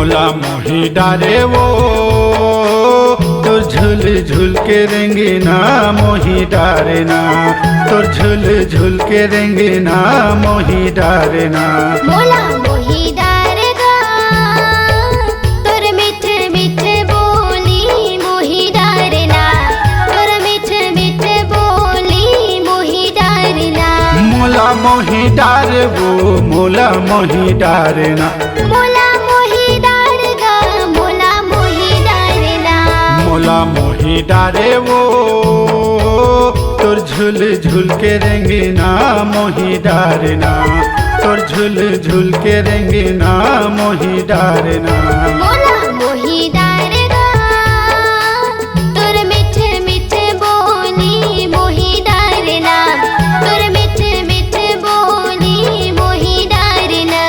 मोला मोही डारे वो तोर झूल झूल के रेंगना मोही डारना, तोर झूल झूल के रेंगना मोही डारना। मोला मोही डारेगा तोर मिठ मिठ बोली मोही डारना, तोर मिठ मिठ बोली मोही डारना। मोला मोही डारबो मोला मोही डारना, मोला मोही डारेगा मोला मोही डारना। मोला मोही डारे वो तोर झूल झूल के रेंगना मोही डारना, तोर झूल झूल के रेंगना मोही डारना। मोला मोही डारेगा तोर मिठ मिठ बोली मोही डारना, तोर मिठ मिठ बोली मोही डारना।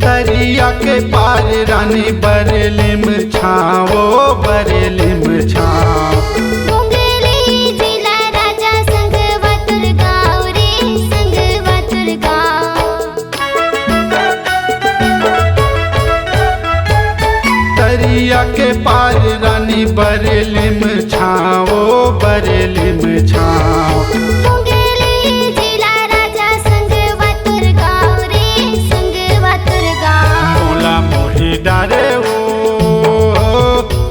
दरिया के पार रानी बरेलिम छाओ बरेलिम छाओ। मुंगेली जिला राजा संग वातुर गाँव रे संग वातुर गाँव। दरिया के पार रानी बरेलिम छाओ बरेलिम छाओ। मुंगेली जिला राजा संग वातुर गाँव रे संग वातुर गाँव। मोला मोही डारे वो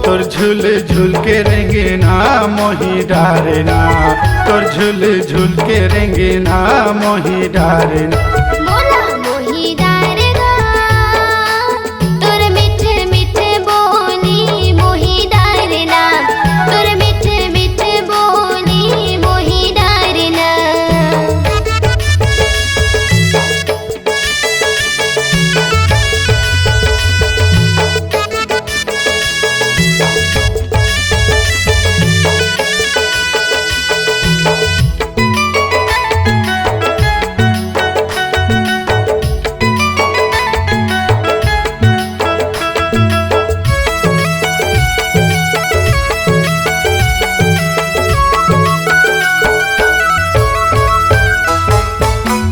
तोर झूल झूल के रेंगना मोही डारना, तोर झूल झूल के रेंगना मोही डारना। मोला मोही डारेगा तोर मिठ मिठ बोली मोही डारना, तोर मिठ मिठ बोली मोही डारना।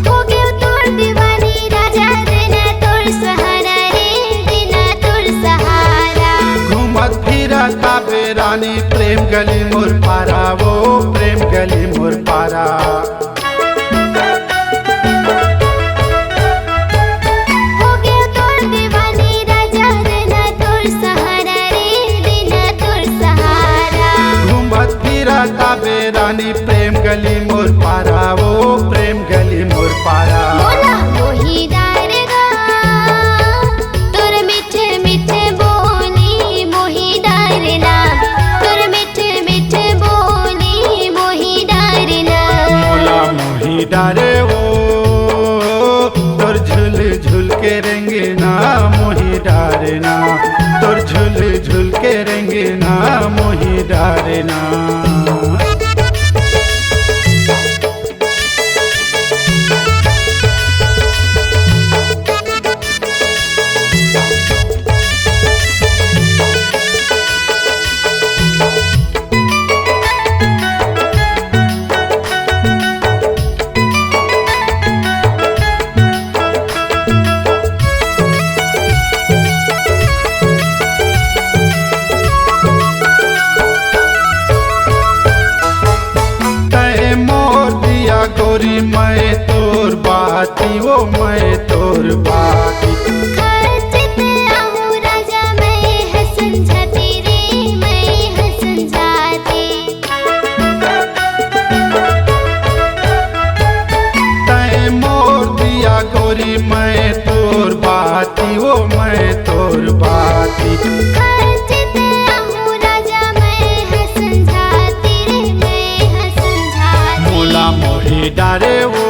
हो गयो तोर दीवानी राजा देना तोर सहारा रे देना तोर सहारा। घूमत फिरत आवे रानी प्रेम गली मोर पारा वो प्रेम गली मोर पारा। हो गयो तोर दीवानी राजा देना तोर सहारा रे देना तोर सहारा। घूमत फिरत आवे रानी प्रेम गली मोर पारा वो प्रेम गली मोर पारा। मोला मोही डारेगा तोर मिठ मिठ बोली मोही डारना, तोर मिठ मिठ बोली मोही डारना। मोला मोही डारे वो तोर झूल झूल के रेंगना मोही डारना, तोर झूल झूल के रेंगना मोही डारना। तय मोर दिया गोरी मैं तोर बाती वो मैं तोर बाती। खर्चित आहूँ राजा मैं हसन जाती रे मैं हसन जाती। तय मोर दिया गोरी मैं तोर बाती वो मैं तोर बाती। खर्चित आहूँ राजा मैं हसन जाती रे मैं हसन जाती। मोला मोही डारे वो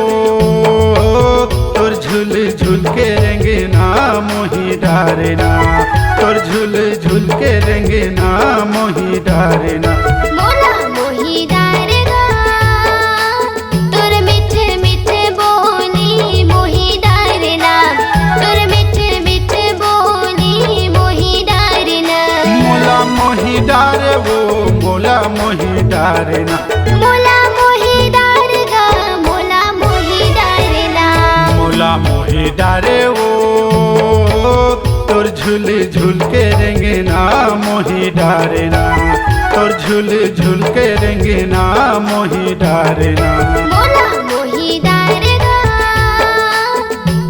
तोर झूल झूल के रेंगना मोही डार। रेंगना मोही डारना। मोला मोही डारेगा तोर मिठ मिठ बोली मोही डारना तोर मिठ मिठ बोली मोही डारना। मोला मोही डारे वो मोला मोही डारना। मोला मोही डारेगा मोला मोही डारना। मोला मोही डारे वो तोर झूल झूल के रेंगना मोही डारना। तोर झूल झूल के रेंगना मोही डारना। मोला मोही डारेगा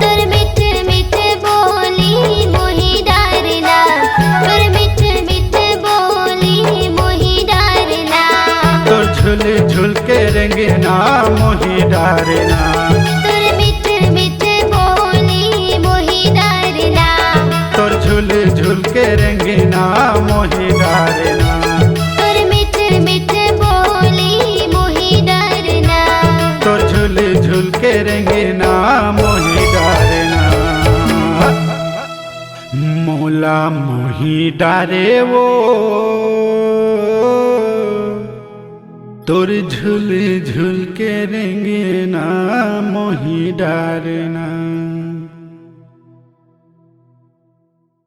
तोर मिठ मिठ बोली मोही डारना तोर मिठ मिठ बोली मोही डारना। तोर झूल झूल के रेंगना मोही डारना। तोर मिठ मिठ बोली मोही डारना तोर झूल झूल के रेंगना मोही डारना। तोर मिठ मिठ बोली मोही डारना। तोर झूल झूल के रेंगना मोही डारना। मोला मोही डारे वो तोर झूल झूल के रेंगना मोही डारना।